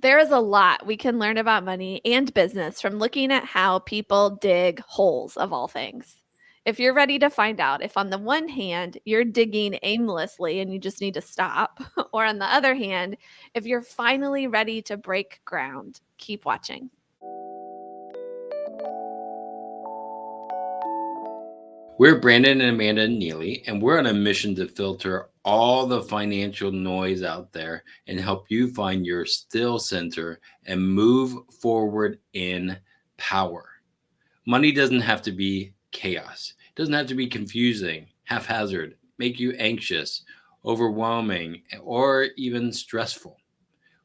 There is a lot we can learn about money and business from looking at how people dig holes of all things. If you're ready to find out if, on the one hand, you're digging aimlessly and you just need to stop, or on the other hand, if you're finally ready to break ground, keep watching. We're Brandon and Amanda Neely, and we're on a mission to filter all the financial noise out there and help you find your still center and move forward in power. Money doesn't have to be chaos, it doesn't have to be confusing, haphazard, make you anxious, overwhelming, or even stressful.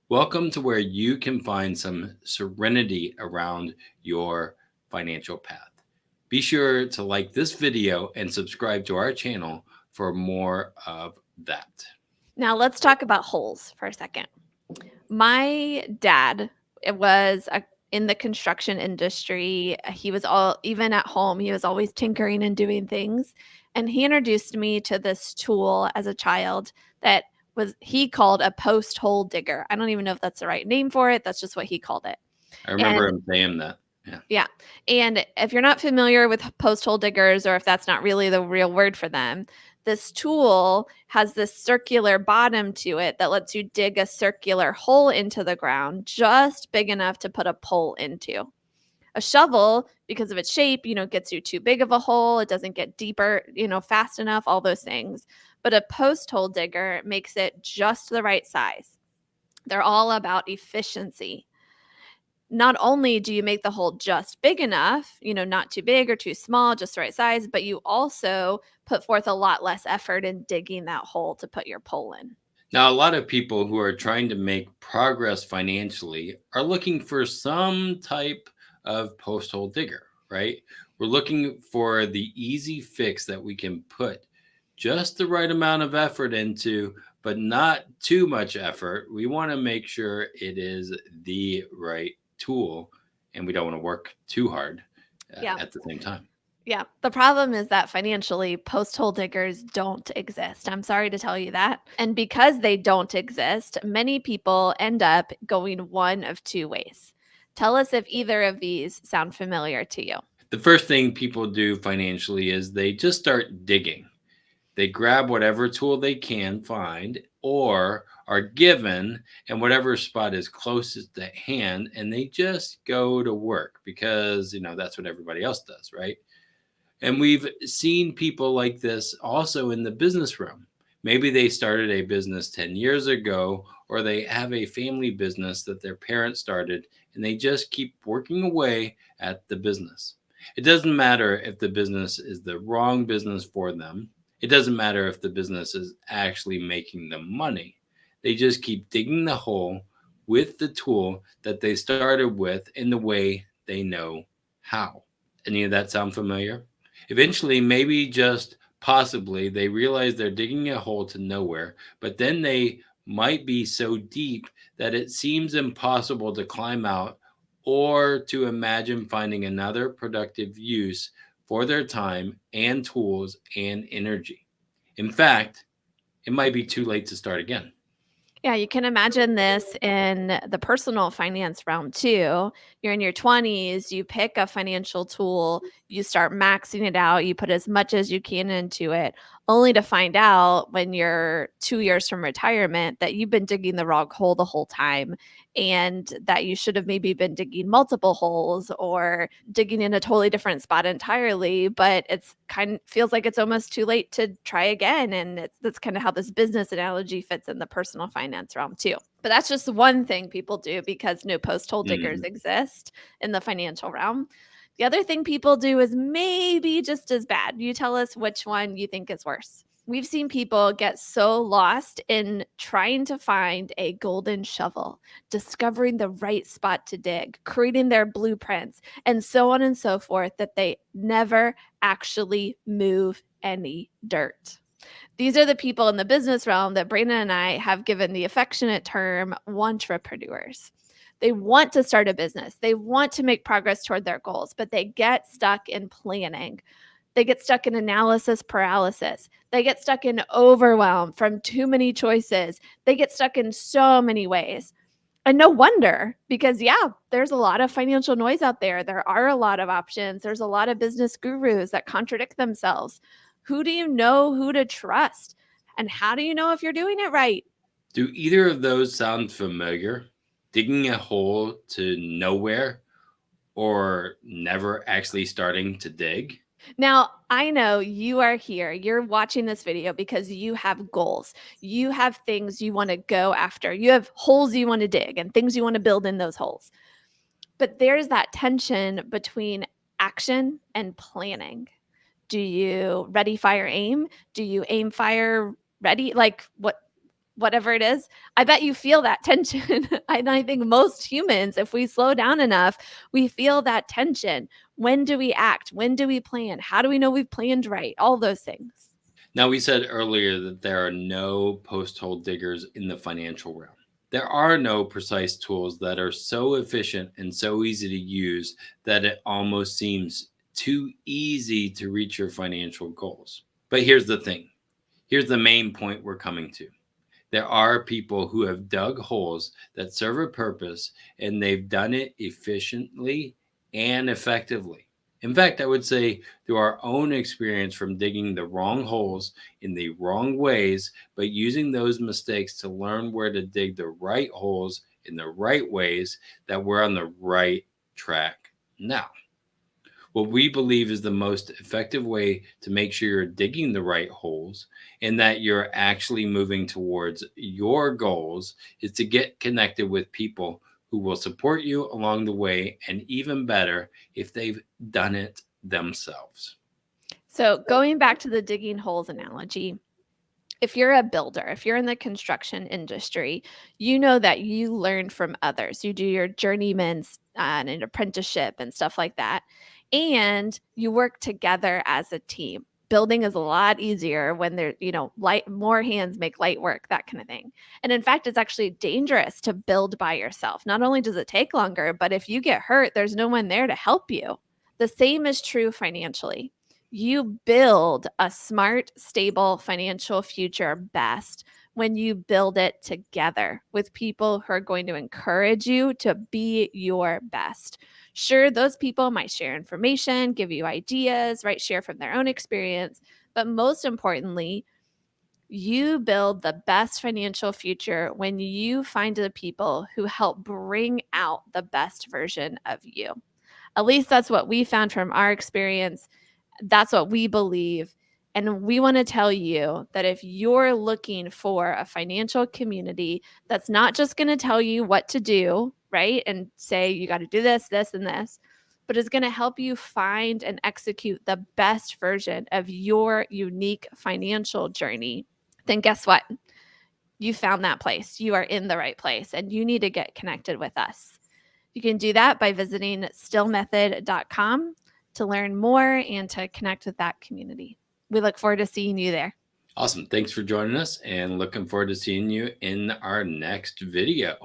Welcome to where you can find some serenity around your financial path. Be sure to like this video and subscribe to our channel for more of that. Now, let's talk about holes for a second. My dad was in the construction industry. He was even at home, he was always tinkering and doing things. And he introduced me to this tool as a child that he called a post hole digger. I don't even know if that's the right name for it. That's just what he called it. I remember And him saying that. Yeah. yeah. And if you're not familiar with post hole diggers, or if that's not really the real word for them, this tool has this circular bottom to it that lets you dig a circular hole into the ground just big enough to put a pole into. A shovel, because of its shape, gets you too big of a hole. It doesn't get deeper, fast enough, all those things. But a post hole digger makes it just the right size. They're all about efficiency. Not only do you make the hole just big enough, not too big or too small, just the right size, but you also put forth a lot less effort in digging that hole to put your pole in. Now, a lot of people who are trying to make progress financially are looking for some type of post hole digger, right? We're looking for the easy fix that we can put just the right amount of effort into, but not too much effort. We want to make sure it is the right tool and we don't want to work too hard Yeah. at the same time. Yeah. The problem is that financially, post hole diggers don't exist. I'm sorry to tell you that. And because they don't exist, many people end up going one of two ways. Tell us if either of these sound familiar to you. The first thing people do financially is they just start digging. They grab whatever tool they can find or are given and whatever spot is closest at hand, and they just go to work because that's what everybody else does, right? And we've seen people like this also in the business realm. Maybe they started a business 10 years ago, or they have a family business that their parents started, and they just keep working away at the business. It doesn't matter if the business is the wrong business for them. It doesn't matter if the business is actually making them money. They just keep digging the hole with the tool that they started with in the way they know how. Any of that sound familiar? Eventually, maybe just possibly, they realize they're digging a hole to nowhere, but then they might be so deep that it seems impossible to climb out or to imagine finding another productive use for their time and tools and energy. In fact, it might be too late to start again. Yeah, you can imagine this in the personal finance realm too. You're in your 20s, you pick a financial tool, you start maxing it out, you put as much as you can into it, only to find out when you're 2 years from retirement that you've been digging the wrong hole the whole time, and that you should have maybe been digging multiple holes or digging in a totally different spot entirely, but it's feels like it's almost too late to try again. And that's kind of how this business analogy fits in the personal finance realm too. But that's just one thing people do because no post hole diggers Mm. exist in the financial realm. The other thing people do is maybe just as bad. You tell us which one you think is worse. We've seen people get so lost in trying to find a golden shovel, discovering the right spot to dig, creating their blueprints, and so on and so forth, that they never actually move any dirt. These are the people in the business realm that Brandon and I have given the affectionate term entrepreneurs. They want to start a business. They want to make progress toward their goals, but they get stuck in planning. They get stuck in analysis paralysis. They get stuck in overwhelm from too many choices. They get stuck in so many ways. And no wonder, because yeah, there's a lot of financial noise out there. There are a lot of options. There's a lot of business gurus that contradict themselves. Who do you know who to trust? And how do you know if you're doing it right? Do either of those sound familiar? Digging a hole to nowhere or never actually starting to dig? Now, I know you are here. You're watching this video because you have goals. You have things you want to go after. You have holes you want to dig and things you want to build in those holes. But there's that tension between action and planning. Do you ready, fire, aim? Do you aim, fire, ready? Like whatever it is. I bet you feel that tension. I think most humans, if we slow down enough, we feel that tension. When do we act? When do we plan? How do we know we've planned right? All those things. Now, we said earlier that there are no post hole diggers in the financial realm. There are no precise tools that are so efficient and so easy to use that it almost seems too easy to reach your financial goals. But here's the thing, here's the main point we're coming to. There are people who have dug holes that serve a purpose, and they've done it efficiently and effectively. In fact, I would say through our own experience from digging the wrong holes in the wrong ways, but using those mistakes to learn where to dig the right holes in the right ways, that we're on the right track now. What we believe is the most effective way to make sure you're digging the right holes and that you're actually moving towards your goals is to get connected with people who will support you along the way, and even better, if they've done it themselves. So, going back to the digging holes analogy, if you're a builder, if you're in the construction industry, you know that you learn from others. You do your journeyman's and an apprenticeship and stuff like that. And you work together as a team. Building is a lot easier when there, light more hands make light work, that kind of thing. And in fact, it's actually dangerous to build by yourself. Not only does it take longer, but if you get hurt, there's no one there to help you. The same is true financially. You build a smart, stable financial future best when you build it together with people who are going to encourage you to be your best. Sure, those people might share information, give you ideas, right? Share from their own experience. But most importantly, you build the best financial future when you find the people who help bring out the best version of you. At least that's what we found from our experience. That's what we believe. And we want to tell you that if you're looking for a financial community that's not just going to tell you what to do, right? And say you got to do this, this, and this, but is going to help you find and execute the best version of your unique financial journey, then guess what? You found that place. You are in the right place, and you need to get connected with us. You can do that by visiting stillmethod.com to learn more and to connect with that community. We look forward to seeing you there. Awesome. Thanks for joining us, and looking forward to seeing you in our next video.